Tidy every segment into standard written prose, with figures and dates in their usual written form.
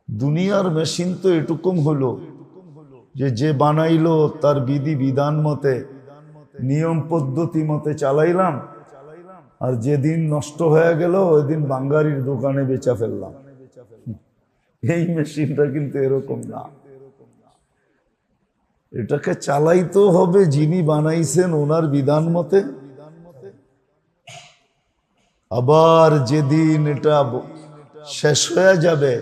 দুনিয়ার মেশিন তো এটুকুম হলো যে যে বানাইলো তার বিধি বিধান মতে নিয়ম পদ্ধতি মতে চালাইলাম, আর যেদিন নষ্ট হয়ে গেল ওই দিন বাঙ্গারির দোকানে বেচা ফেললাম। এই মেশিনটা কিন্তু এরকম না। এটাকে চালাইতেও হবে যিনি বানাইছেন ওনার বিধান মতে। আবার যেদিন এটা শেষ হয়ে যাবে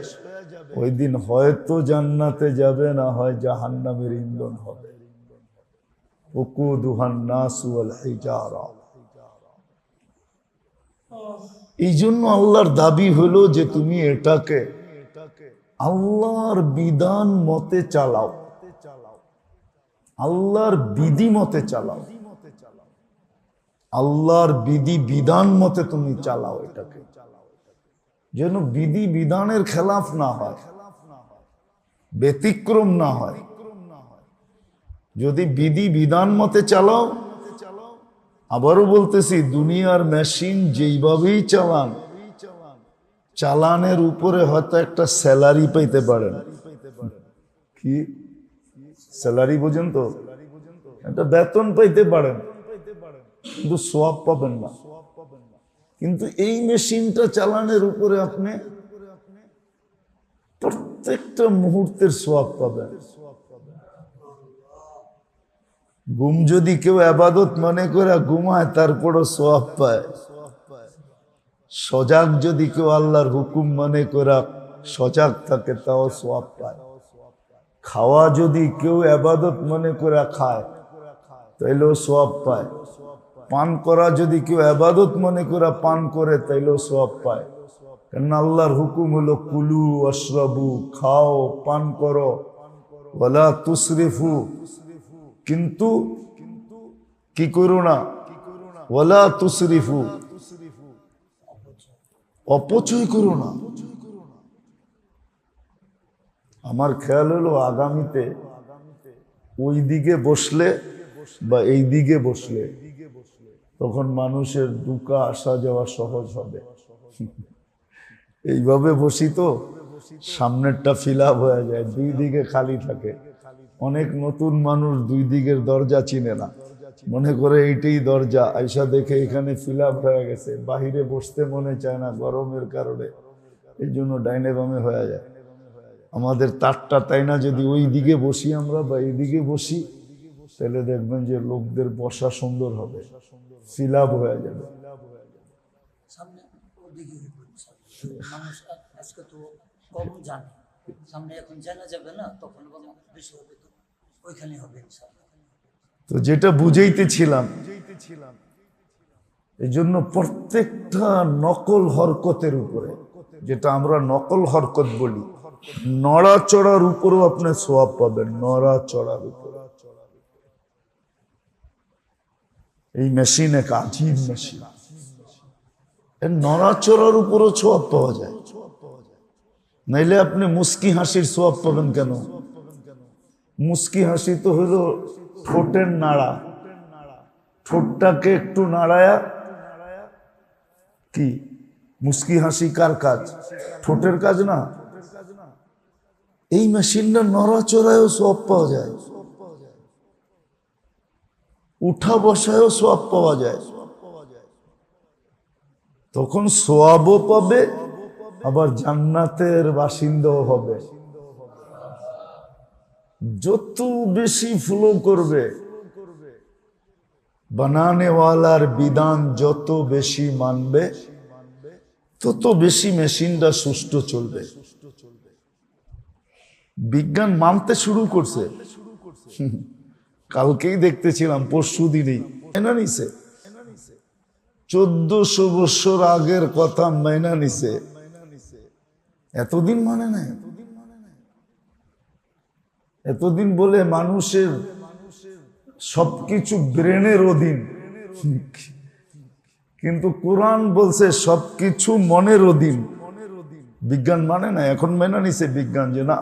ওই দিন হয়তো জান্নাতে যাবে, না হয় জাহান্নামের ইন্ধন হবে। উকুদুহান নাসু ওয়াল হিজারা। এই জন্য আল্লাহর দাবি হলো যে তুমি এটাকে আল্লাহর বিধান মতে চালাও, আল্লাহর বিধি মতে চালাও, আল্লাহর বিধি বিধান মতে তুমি চালাও এটাকে, যেন বিধি বিধানের খেলাফ না হয়, ব্যতিক্রম না হয়। যদি বিধি বিধান মতে চালাও, আবারও বলতেছি দুনিয়ার মেশিন যেইভাবেই চালান, চালানের উপরে হয়তো একটা স্যালারি পাইতে পারেন। কি স্যালারি বোঝেন তো? একটা বেতন পাইতে পারেন, কিন্তু সোয়াব পাবেন না। কিন্তু এই মেশিনটা চালানের উপরে আপনি প্রত্যেকটা মুহূর্তের সোয়াব পাবেন। ঘুম যদি কেউ আবাদত মনে করে ঘুমায় তারপরও সোয়াব পায়। সজাগ যদি কেউ আল্লাহর হুকুম মনে করে সজাগ থাকে তাও সোয়াব পায়। খাওয়া যদি কেউ আবাদত মনে করে খায় তাইলেও সোয়াব পায়। পান করা যদি কেউ আবাদত মনে করে পান করে তাইলেও সোয়াব পায়। কারণ আল্লাহর হুকুম হলো কুলু আশরাবু, খাও পান করো, ওয়ালা তুসরিফু, কিন্তু কি করো না, ওয়ালা তুসরিফু, অপচয় করো না। আমার খেয়াল হলো আগামীতে ওই দিকে বসলে বা এই দিকে বসলে তখন মানুষের দুকা আসা যাওয়া সহজ হবে। এইভাবে বসি তো সামনেরটা ফিল আপ হয়ে যায়, দুই দিকে খালি থাকে। অনেক নতুন মানুষ দুই দিকের দরজা চিনে না, মনে করে এইটাই দরজা। আয়সা দেখে এখানে ফিল আপ হয়ে গেছে, বাহিরে বসতে মনে চায় না গরমের কারণে, এই জন্য ডাইনে বামে হয়ে যায়। আমাদের তারটা তাই না, যদি ওই দিকে বসি আমরা বা এই দিকে বসি তাহলে দেখবেন যে লোকদের বসা সুন্দর হবে, ফিল আপ হয়ে যাবে। তো যেটা বুঝাইতেছিলাম, এই জন্য প্রত্যেকটা নকল হরকতের উপরে, যেটা আমরা নকল হরকত বলি, নড়াচড়ার উপরও আপনি সোয়াব পাবেন। নড়াচড়ার উপর এই মেশিন এক আজীব মেশিন, এর নড়াচড়ার উপরও সোয়াব পাওয়া যায়। নাইলে আপনি মুস্কি হাসির সোয়াব পাবেন কেন? মুস্কি হাসি তো হলো ঠোঁটের নাড়া, ঠোঁটটাকে একটু নাড়ায়া। কি মুস্কি হাসি কার কাজ? ঠোঁটের কাজ না? এই মেশিনটা নড়াচড়ায়ও সোয়াব পাওয়া যায়, উঠা বসায়ও সোয়াব পাওয়া যায়। তখন সোয়াবও পাবে, আবার জান্নাতের বাসিন্দাও হবে। যত বেশি ফ্লো করবে, বানানেওয়ালার বিধান যত বেশি মানবে, তত বেশি মেশিনটা সুষ্ঠু চলবে। বিজ্ঞান মানতে শুরু করছে, কালকেই দেখতেছিলাম, পরশু দিনেই মেনা নিছে। 1400 বছর আগের কথা মেনা নিছে, এতদিন মানে নাই। এতদিন বলে মানুষের সবকিছু ব্রেনের অধীন, কিন্তু কোরআন বলছে সবকিছু মনের অধীন। বিজ্ঞান মানে না, এখন মেনে নিছে বিজ্ঞান যে না,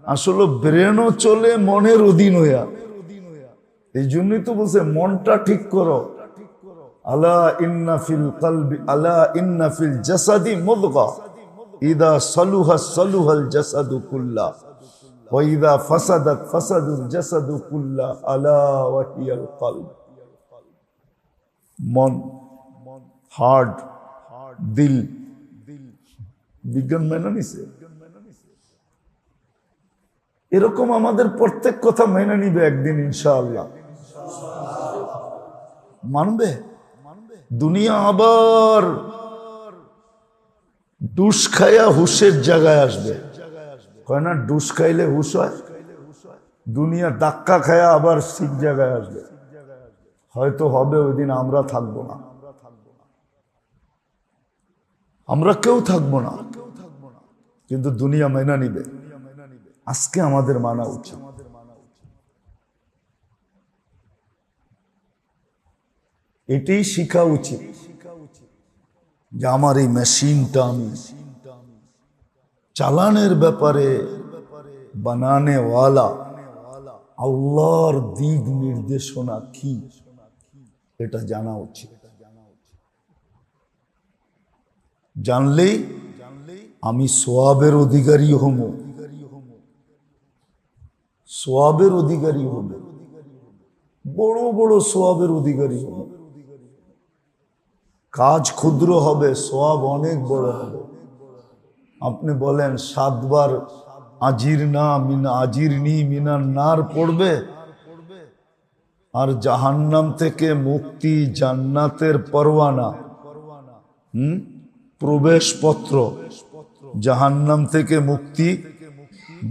আসলে ব্রেনও চলে মনের অধীন হইয়া। এই জন্যই তো বলছে মনটা ঠিক করো। আলা ইন্না ফিল কলবি, আলা ইন্না ফিল জাসাদি মুদগা, ইদা সালুহা সালুহাল জাসাদু কুল্লাহ ওয়া ইদা ফাসাদাত ফাসাদুল জাসাদু কুল্লাহ আলা ওয়া হিয়াল কলব। মন, হার্ট, দিল, বিজ্ঞান মেনে নিছে। এরকম আমাদের প্রত্যেক কথা মেনে নিবে একদিন ইনশাআল্লাহ। মানবে? দুনিয়া আবার ডুস খায়া হুশের জায়গায় আসবে। কয় না ডুস খাইলে হুশ হয়? দুনিয়া ধাক্কা খায়া আবার ঠিক জায়গায় আসবে। হয়তো হবে ওই দিন আমরা থাকবো না, আমরা কেউ থাকবো না, কিন্তু দুনিয়া মেনে নিবে। আজকে আমাদের মানা উচিত। এটাই শিখা উচিত যে আমার এই মেশিনটা আমি চালানের ব্যাপারে বানানে ওয়ালা আল্লাহর দিক নির্দেশনা কি এটা জানা উচিত। জানলেই আমি সোয়াবের অধিকারী হব, সোয়াবের অধিকারী হব, বড় বড় সোয়াবের অধিকারী হব। কাজ ক্ষুদ্র হবে, সোয়াব অনেক বড় হবে। আপনি বলেন 7 বার আজিরনি মিনান নার পড়বে, আর জাহান্নাম থেকে মুক্তি, জান্নাতের পরওয়ানা, প্রবেশপত্র, জাহান্নাম থেকে মুক্তি,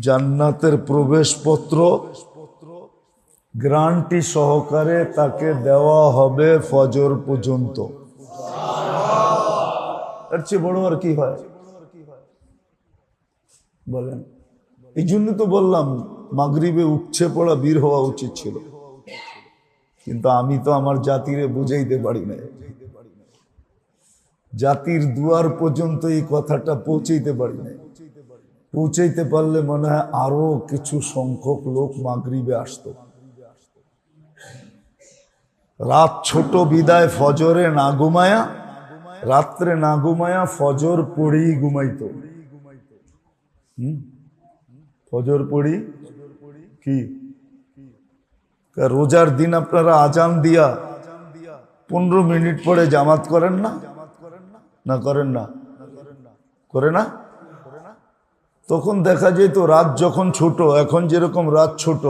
জান্নাতের প্রবেশপত্র গ্যারান্টি সহকারে তাকে দেওয়া হবে ফজর পর্যন্ত। এর চেয়ে বড় আর কি হয় বলেন? এই জন্য তো বললাম মাগরিবে উঠছে পড়া বীর হওয়া উচিত ছিল, কিন্তু আমি তো আমার জাতিরে বুঝাইতে পারি না। জাতির দুয়ার পর্যন্ত এই কথাটা পৌঁছাইতে পারি না। পৌঁছাইতে পারলে মনে হয় আরো কিছু সংখ্যক লোক মাগরিবে আসতো। রাত ছোট বিদায় ফজরে না ঘুমায়া, রাত্রে না ঘুমায়া ফজর পড়েই ঘুমাইতো। ফজর পড়ি কি রোজার দিন আপনারা আজান দিয়া 15 মিনিট পরে জামাত করেন না? না করেন না? করে না? তখন দেখা যেত রাত যখন ছোট, এখন যেরকম রাত ছোট,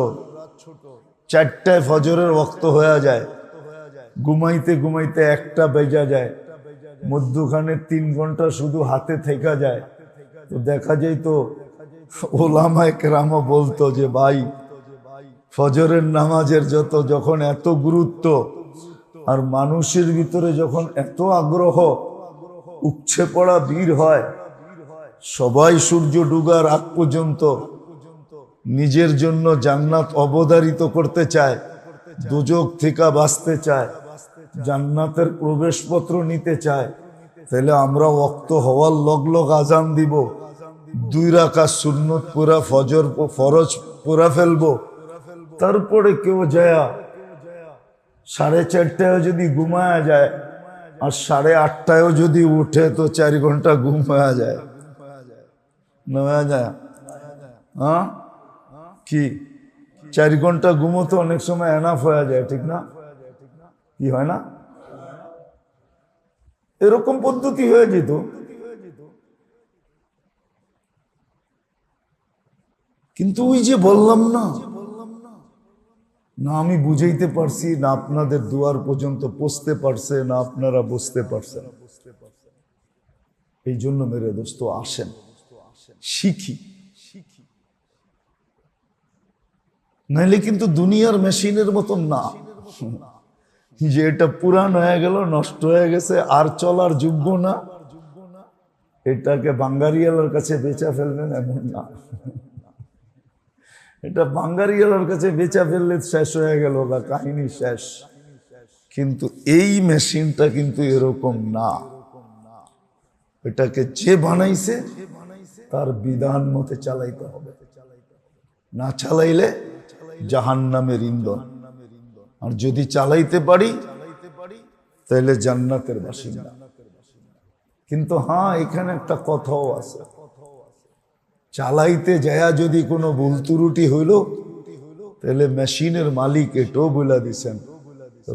4টায় ফজরের ওয়াক্ত হয়ে যায়, ঘুমাইতে ঘুমাইতে 1টা বেজা যায়, মধ্যখানে 3 ঘন্টা শুধু হাতে থেকে যায়। তো দেখা যেত ওলামায়ে কেরাম বলতো যে ভাই ফজরের নামাজের যখন এত গুরুত্ব আর মানুষের ভিতরে যখন এত আগ্রহ, উপচে পড়া বীর হয়, সবাই সূর্য ডুবার আগ পর্যন্ত নিজের জন্য জান্নাত অবধারিত করতে চায়, দোজখ থেকে বাঁচতে চায়, জান্নাতের প্রবেশপত্র নিতে চায়, তাহলে আমরা ওয়াক্ত হওয়ার লগ আজান দিব, 2 রাকাত সুন্নত পুরা ফজর ফরজ পুরা ফেলবো, তারপরে কেউ যায় 4:30টায় যদি ঘুমায়া যায় আর 8:30টায় যদি উঠে তো 4 ঘন্টা ঘুম হয়ে যায় না? হয়ে যায়? হ্যাঁ কি 4 ঘন্টা ঘুমো তো অনেক সময় এনাফ হয়ে যায়, ঠিক না? কি হয় না? এরকম পদ্ধতি হয়ে যেত। কিন্তু ওই যে বললাম না, না আমি বুঝাইতে পারছি, না আপনাদের দুয়ার পর্যন্ত পৌঁছতে পারছে, না আপনারা বুঝতে পারছেন। এই জন্য মেরে দোস্ত আসেন শিখি, নাইলে কিন্তু দুনিয়ার মেশিনের মতন না যে এটা পুরান হয়ে গেল, নষ্ট হয়ে গেছে, আর চলার যোগ্য না, এটাকে বাঙ্গারিয়ালার কাছে বেচা ফেলবেন এমন না। এটা বাঙ্গারিয়ালার কাছে বেচা ফেললে শেষ হয়ে গেল বা কাহিনী শেষ। কিন্তু এই মেশিনটা কিন্তু এরকম না। এটাকে যে বানাইছে তার বিধান মতে চালাইতে হবে, না চালাইলে জাহান্নামের ইন্ধন। আর যদি চালাইতে পারি তাহলে জান্নাতের বাসিন্দা। কিন্তু হ্যাঁ, এখানে একটা কথাও আছে, চালাইতে যায়া যদি কোনো ভুল ত্রুটি হইল তাহলে মেশিনের মালিক এটাও বলে দিছেন,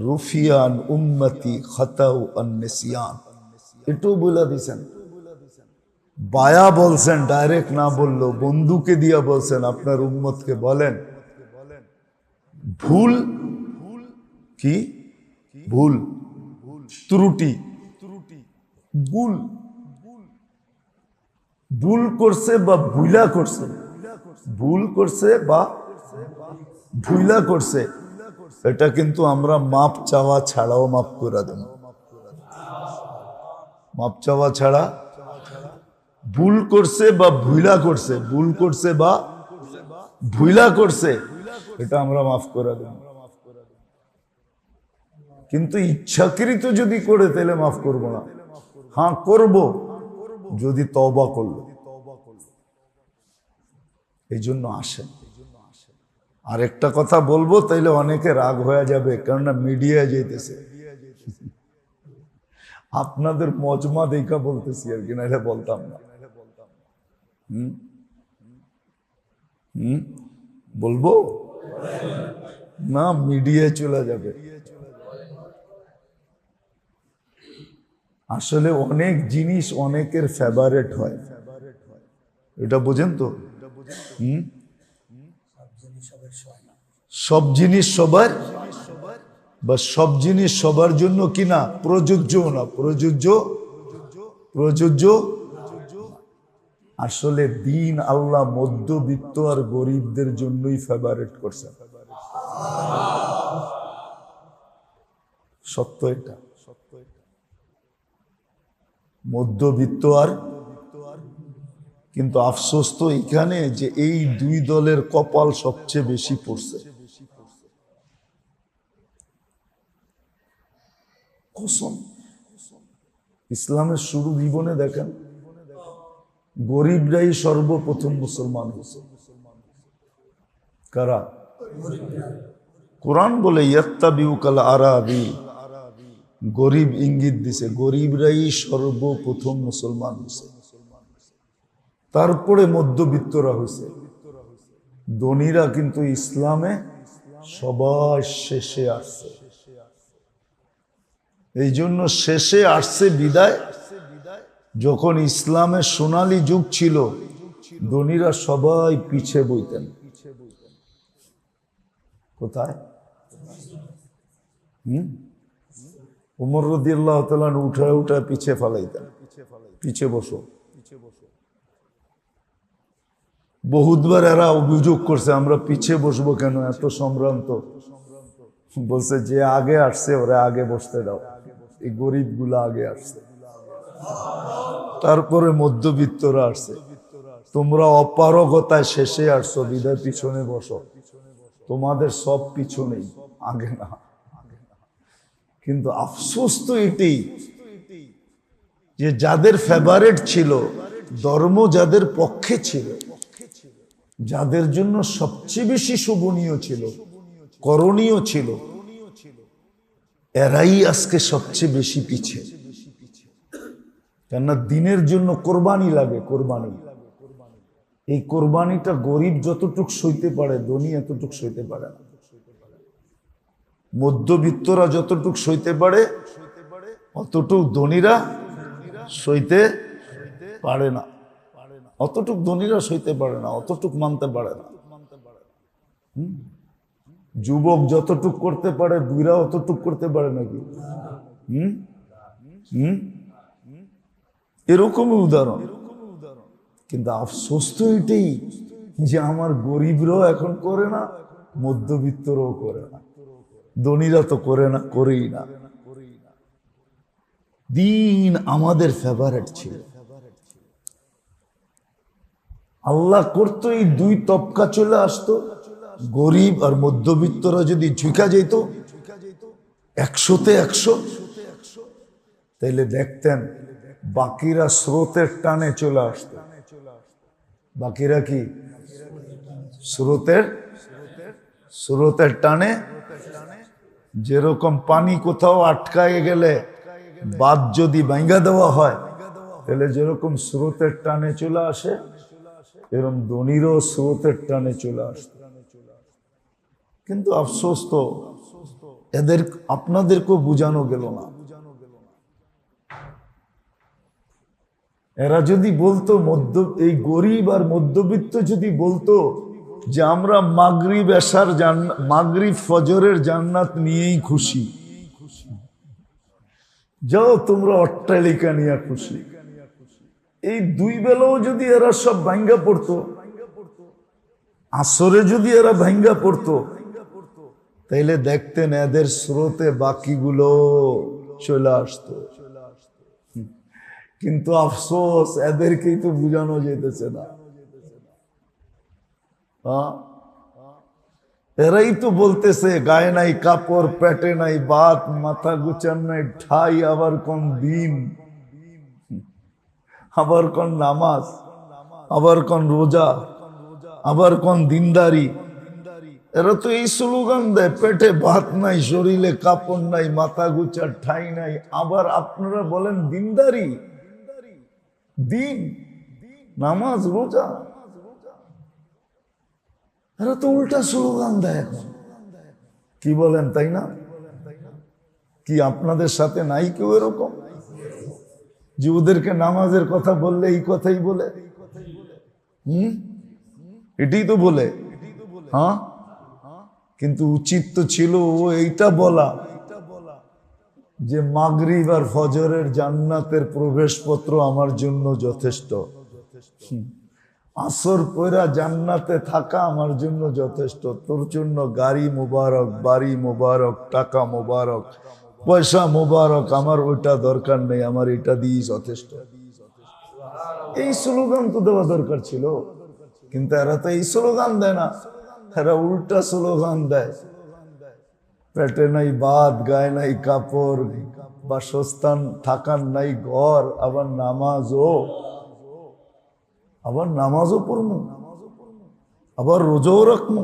রুফিয়ান উম্মতি খাতাউ আন নিসিয়ান, এটাও বলে দিছেন। বায়া বলছেন, ডাইরেক্ট না বললো, বন্ধুকে দিয়া বলছেন, আপনার উম্মতকে বলেন ভুল কি, ভুল ত্রুটি, ভুল ভুল করছে বা ভুলা করছে, ভুল করছে বা ভুলা করছে, এটা কিন্তু আমরা মাপ চাওয়া ছাড়াও মাপ করে দেব। মাপ চাওয়া ছাড়া, ভুল করছে বা ভুলা করছে, ভুল করছে বা ভুলা করছে, এটা আমরা মাফ করে দেব। কিন্তু ইচ্ছাকৃত যদি করে তাহলে মাফ করব না। হ্যাঁ করব যদি তওবা করল। এই জন্য আসেন। আর একটা কথা বলবো, তাইলে অনেকে রাগ হয়ে যাবে, কেননা মিডিয়ায় যাইতেছে। আপনাদের মজমা দেখা বলতেছি আর কি, নাহলে বলতাম না। বলবো না, মিডিয়ায় চলে যাবে। আসলে অনেক জিনিস অনেকের ফেভারেট হয়, এটা বোঝেন তো। সব জিনিস সবার বা সব জিনিস সবার জন্য কি না প্রযোজ্য, না প্রযোজ্য, প্রযোজ্য। আসলে দিন আল্লাহ মধ্যবিত্ত আর গরিবদের জন্যই ফেভারেট করছে, সত্য এটা। মধ্যবিত্ত আর, কিন্তু আফসোস তো এখানে যে এই দুই দলের কপাল সবচেয়ে বেশি পড়ছে। কসম, ইসলামের শুরু জীবনে দেখেন গরিবরাই সর্বপ্রথম মুসলমান হয়েছে। কারা? কোরআন বলে ইয়াত্তাবিউকাল আরাবি, গরিব ইঙ্গিত দিছে, গরিবরাই সর্বপ্রথম মুসলমান হয়েছে। তারপরে মধ্যবিত্তরা হয়েছে, ধনীরা কিন্তু ইসলামে সবার শেষে আসছে। এই জন্য শেষে আসছে বিদায়, যখন ইসলামের সোনালী যুগ ছিল ধনীরা সবাই পিছে বইতেন। কোথায়? উমর রাদিয়াল্লাহু তাআলা উঠায় উঠায় পিছে ফেলাইতেন, পিছে বসো। বহুতবার এরা অভিযোগ করছে, আমরা পিছে বসবো কেন, এত সম্ভ্রান্ত। বলছে যে আগে আসছে ওরা আগে বসতে দাও, এই গরিব গুলা আগে আসছে, তারপরে মধ্যবিত্তরা আসছে। তোমরা অপারগতায় শেষে আসছো, বিদায় পিছনে বসো, তোমাদের সব পিছনেই, আগে না। কিন্তু আফসোস তো এটাই যে যাদের ফেভারেট ছিল, ধর্ম যাদের পক্ষে ছিল, যাদের জন্য সবচেয়ে বেশি শোভনীয় ছিল, করণীয় ছিল, এরাই আজকে সবচেয়ে বেশি পিছে। কেননা দিনের জন্য কোরবানি লাগে, কোরবানি। এই কোরবানিটা গরিব যতটুক সইতে পারে, ধনী এতটুক সইতে পারে না। মধ্যবিত্তরা যতটুক সইতে পারে অতটুক ধনীরা সইতে পারে না, অতটুক ধনীরা সইতে পারে না, অতটুক মানতে পারে না। যুবক যতটুক করতে পারে বুইরা অতটুক করতে পারে নাকি? এরকমই উদাহরণ। কিন্তু আফসোস তো এটাই যে আমার গরিবরাও এখন করে না, মধ্যবিত্তরাও করে না, ধনীরা তো করে না, করেই না। দিন আমাদের ফেভারেট ছিল, আল্লাহ করতো এই দুই তবকা চলে আসতো, গরিব আর মধ্যবিত্তরা যদি ঝুঁকা যেত 100-তে 100, তাইলে দেখতেন বাকিরা স্রোতের টানে চলে আসতো। বাকিরা কি স্রোতের টানে, যেরকম পানি কোথাও আটকায় গেলে বাঁধ যদি ভাঙা দেওয়া হয় তাহলে যেরকম স্রোতের টানে চলে আসে, এরকম ধনীরও স্রোতের টানে চলে আসতো। কিন্তু আফসোস তো এদের আপনাদেরকেও বোঝানো গেল না। এরা যদি বলতো এই গরিব আর মধ্যবিত্ত যদি বলতো যে আমরা মাগরিব এশার মাগরিব ফজরের জান্নাত নিয়েই খুশি, যাও তোমরা অট্টালিকা নিয়ে খুশি, এই দুই বেলাও যদি এরা সব ভাঙ্গা পড়তো, আসরে যদি এরা ভাঙ্গা পড়তো, তাইলে দেখতেন এদের স্রোতে বাকিগুলো চলে আসতো। কিন্তু আফসোস এদেরকেই তো বুঝানো যেতেছে না। এরাই তো বলতেছে গায়ে নাই কাপড়, পেটে নাই ভাত, মাথা গুচান নাই ঠাই, আবার কোন দিন, আবার কোন নামাজ, আবার কোন রোজা, আবার কোন দিনদারি। এরা তো এই স্লোগান দেয়, পেটে ভাত নাই, শরীরে কাপড় নাই, মাথা গুচার ঠাই নাই, আবার আপনারা বলেন দিনদারি, দিন, নামাজ, রোজা। এরা তো উল্টা স্লোগান দেয় এখন। কি বলেন, তাই না? কি আপনাদের সাথে নাই কেউ এরকম যে ওদেরকে নামাজের কথা বললে এই কথাই বলে? এটাই তো বলে। হ্যাঁ, কিন্তু উচিত তো ছিল ও এইটা বলা যে মাগরিব আর ফজরের জান্নাতের প্রবেশপত্র আমার জন্য যথেষ্ট, আসর পয়রা জান্নাতে থাকা আমার জন্য যথেষ্ট। তোর জন্য গাড়ি মোবারক, বাড়ি মোবারক, টাকা মোবারক, পয়সা মোবারক, আমার ওইটা দরকার নেই, আমার এটা দিয়েই যথেষ্ট। এই স্লোগান তো দেওয়া দরকার ছিল, কিন্তু এরা তো এই স্লোগান দেয় না, এরা উল্টা স্লোগান দেয়। পেটে নাই ভাত, গায়ে নাই কাপড়, বাসস্থান থাকার নাই ঘর, আবার নামাজও পড়মু, আবার রোজাও রাখমু,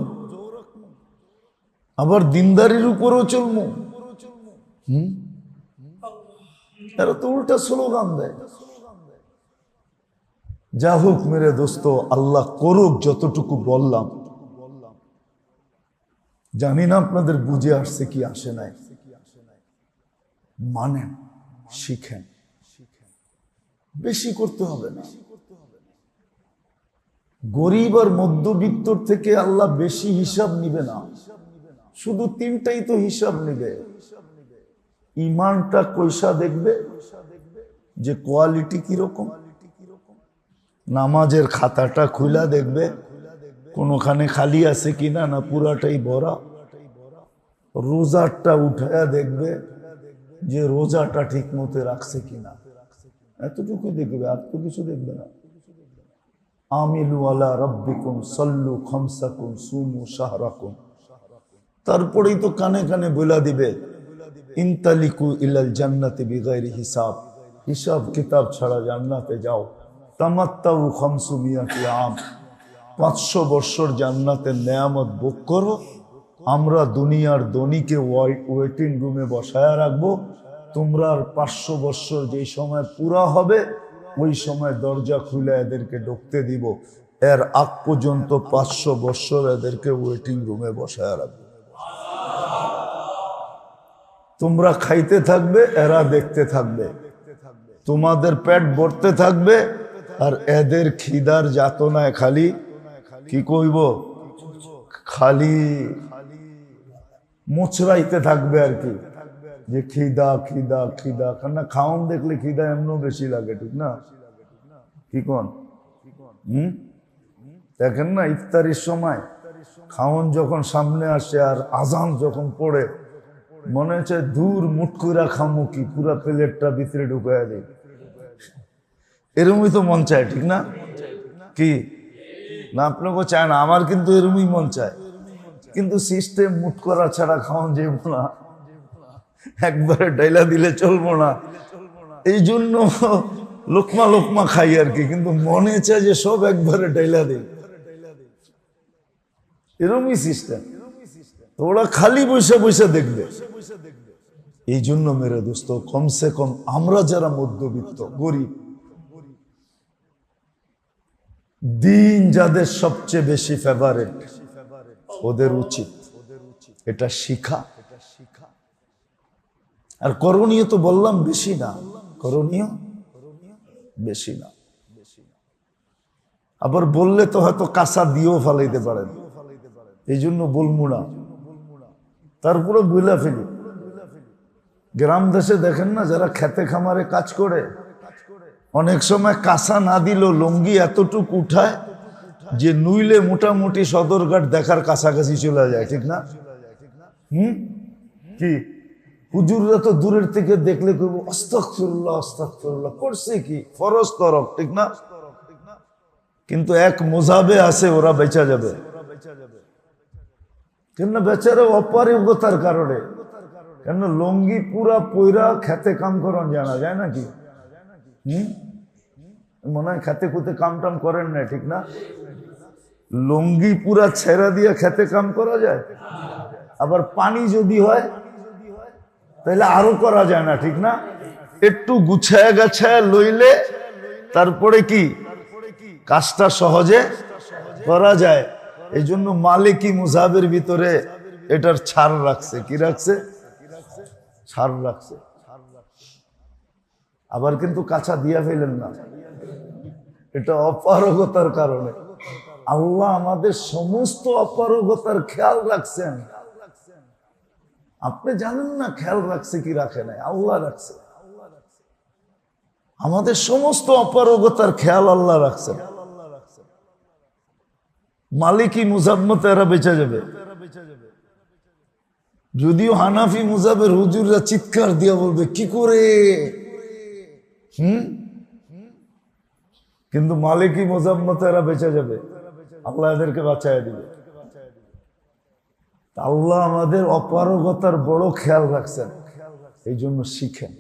আবার দিনদারির উপরও চলমু। এরা তো উল্টা স্লোগান দেয়। যা হোক মেরে দোস্ত, আল্লাহ করুক যতটুকু বললাম। জানি না আপনাদের বুঝে আসছে কি আসে নাই। মানেন, শিখেন, বেশি করতে হবে না। গরিব আর মধ্যবিত্তর থেকে আল্লাহ বেশি হিসাব নিবে না, শুধু তিনটাই তো হিসাব নিবে। ইমানটা কইসা দেখবে যে কোয়ালিটি কিরকম, নামাজের খাতাটা খুলা দেখবে কোনখানে খালি আছে কিনা, না পুরাটাই ভরা। রোজাটা উঠায়া দেখবে যে রোজাটা ঠিক মতো রাখছে কিনা, এতটুকু দেখবে, আর তো কিছু দেখবে না। আমিলু আলা রাব্বিকুম সাল্লু খামসাকুম সুমু শাহরাকুম। তারপরেই তো কানে কানে বলা দিবে ইনতালিকু ইলাল জান্নাতি বিগাইরি হিসাব, হিসাব কিতাব ছাড়া জান্নাতে যাও। তামাত্তাউ খামসুমিয়াতি আম, 500 বছর জান্নাতের নেয়ামত ভোগ করো। আমরা দুনিয়ার ধনীকে ওয়েটিং রুমে বসায়া রাখবো, তোমরা 500 বছর যেই সময় পুরা হবে ওই সময় দরজা খুলে এদেরকে ঢুকতে দিব। এর আগ পর্যন্ত 500 বছর এদেরকে ওয়েটিং রুমে বসায়া রাখবো। তোমরা খাইতে থাকবে, এরা দেখতে থাকবে, তোমাদের পেট ভরতে থাকবে, আর এদের খিদার যাতনায় খালি কি কইব, খালি মোচড়াইতে থাকবে আর কি, যে খিদা খিদা খিদা। কেননা খাওন দেখলে খিদা এমনও বেশি লাগে, ঠিক না? কি কোন? দেখেন না, ইফতারির সময় খাওন যখন সামনে আসে আর আজান যখন পড়ে, মনে হচ্ছে দূর মুটকুরা খামু কি, পুরা প্লেটটা ভিতরে ঢুকাইয়া দিই, এরমই তো মন চায়, ঠিক না? কি না, আপনাকে চায় না? আমার কিন্তু এরমই মন চায়, কিন্তু সিস্টেম মুট করা ছাড়া খাওয়ান যাইব না, একবারে ডাইলা দিলে চলবো না। এই জন্য লোকমা লোকমা খাই আর কি, কিন্তু মনে চায় যে সব একবারে ডাইলা দিই, এরমই সিস্টেম। তো ওরা খালি বসে বসে দেখবে। এই জন্য মেরে দোস্ত, কমসে কম আমরা যারা মধ্যবিত্ত গরিব, দিন যাদের সবচেয়ে বেশি ফেভারিট, ওদের উচিত এটা শিখা। আর করণীয় তো বললাম বেশি না, করণীয় বেশি না। আবার বললে তো হয়তো কাঁচা দিয়েও ফালাইতে পারেন, এই জন্য বলবো না, তারপরে বুঝলা ফেলি। গ্রাম দেশে দেখেন না, যারা খেতে খামারে কাজ করে, অনেক সময় কাঁচা না দিলেও লুঙ্গি এতটুক উঠায় যে নুইলে মোটামুটি সদরঘাট দেখার কাছাকাছি চলে যায়, ঠিক না? কি হুজুররা তো দূরের থেকে দেখলে কইব আস্তাগফিরুল্লাহ আস্তাগফিরুল্লাহ, করছে কি ফরজ তরক, ঠিক না? কিন্তু এক মুজাবে আছে, ওরা বেঁচা যাবে। কেন বেচারা অপারগতার কারণে, কেন লুঙ্গি পুরা পয়রা খেতে কাম করান জানা যায় নাকি? মনে হয় খেতে খুঁতে কাম টাম করেন না, ঠিক না? লুঙ্গি পুরা ছেড়া দিয়ে খেতে কাম করা যায়? আবার পানি যদি হয় তাহলে আরো করা যায় না, ঠিক না? একটু গুছায় গাছায় লইলে তারপরে কি কাজটা সহজে করা যায়। এই জন্য মালিকি মুজাবের ভিতরে এটার ছাড় রাখছে। কি রাখছে? ছাড় রাখছে। আবার কিন্তু কাঁচা দিয়া ফেলেন না, এটা অপারগতার কারণে। আল্লাহ আমাদের সমস্ত অপারগতার খেয়াল রাখছেন। আপনি জানেন না খেয়াল রাখছে কি রাখে নাই, আল্লাহ রাখছে। আমাদের সমস্ত অপারগতার খেয়াল আল্লাহ রাখছেন। মালিকি মুজাম্মত এরা বেঁচে যাবে। যদিও হানাফি মুজাবের হুজুররা চিৎকার দিয়া বলবে কি করে, কিন্তু মালিকি মুজাম্মত এরা বেঁচে যাবে, আল্লাহ এদেরকে বাঁচায় দিবে। আল্লাহ আমাদের অপারগতার বড় খেয়াল রাখছেন। এই জন্য শিখেন,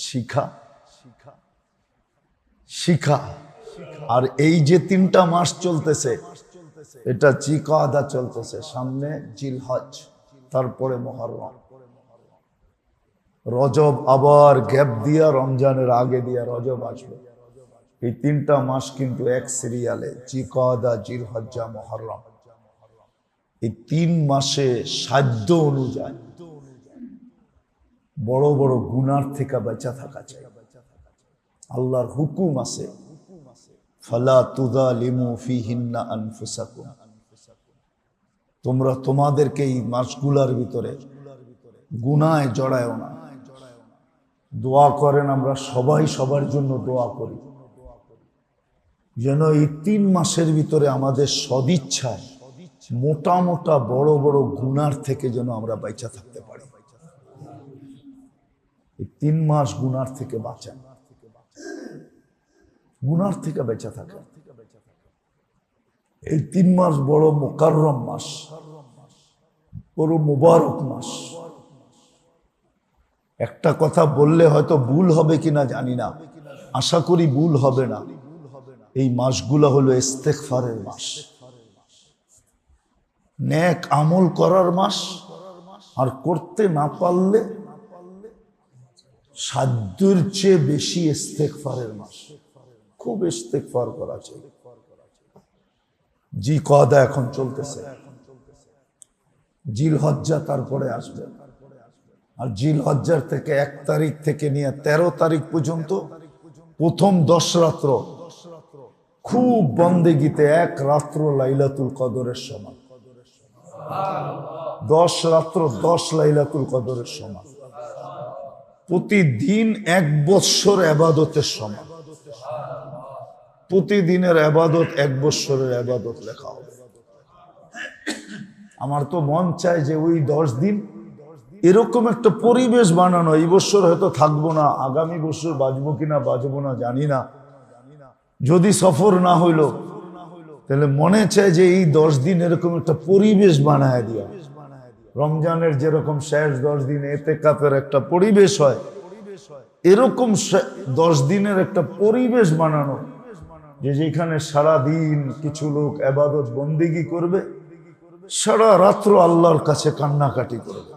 শিখা শিখা। আর এই যে 3টা মাস চলতেছে, এটা জিকাদা চলতেছে, সামনে জিলহজ, তারপরে মুহররম, রজব আবার গ্যাপ দিয়া রমজানের আগে দিয়া রজব আসবে। এই 3টা মাস কিন্তু এক সিরিয়ালে, জিকাদা, জিলহজ্জা, মুহররম। এই 3 মাসে সাধ্য অনুযায়ী বড় বড় গুনার থেকে বেঁচে থাকা চাই। আল্লাহর হুকুম আছে, ফালা তুযালিমু ফীহিন্না আনফুসাকুম, তোমরা তোমাদেরকে এই মাসগুলার ভিতরে গুনায় জড়ায়ও না। দোয়া করেন, আমরা সবাই সবার জন্য দোয়া করি যেন এই 3 মাসের ভিতরে আমাদের সদিচ্ছায় মোটা মোটা বড় বড় গুনার থেকে যেন আমরা বেঁচে থাকতে পারি। এই 3 মাস গুনার থেকে বাঁচান, গুনার থেকে বেঁচে থাকেন। এই 3 মাস বড় মুকাররম মাস, বড় মুবারক মাস। একটা কথা বললে হয়তো ভুল হবে কিনা জানি না, আশা করি ভুল হবে না। এই মাসগুলো হলো ইস্তেগফারের মাস, নেক আমল করার মাস। আর করতে না পারলে সাধ্যের চেয়ে বেশি ইস্তেগফারের মাস। খুব ইস্তেগফার করা চাই। জিকাদা এখন চলতেছে, জিলহজ্জা তারপরে আসবে। আর জিলহজ্জার থেকে 1 তারিখ থেকে নিয়ে 13 তারিখ পর্যন্ত প্রথম 10 রাত্র খুব বন্দেগিতে, 1 রাত্র লাইলাতুল কদরের সমান। 10 রাত্র 10 লাইলাতুল কদরের সমান। প্রতিদিন 1 বৎসর ইবাদতের সমান। প্রতিদিনের ইবাদত 1 বৎসরের ইবাদত লেখা হবে। আমার তো মন চায় যে ওই 10 দিন এরকম একটা পরিবেশ বানানো। এই বছর হয়তো থাকবো না, আগামী বছর বাঁচবো কিনা বাঁচবো না জানি না, যদি সফর না হইল তাহলে মনে চায় যে এই 10 দিন এরকম একটা পরিবেশ বানায় দিয়া। রমজানের যেরকম শেষ 10 দিন ইতিকাফের একটা পরিবেশ হয়, এরকম 10 দিনের একটা পরিবেশ বানানো, যে যেখানে সারা দিন কিছু লোক ইবাদত বন্দেগী করবে, সারা রাত্র আল্লাহর কাছে কান্নাকাটি করবে।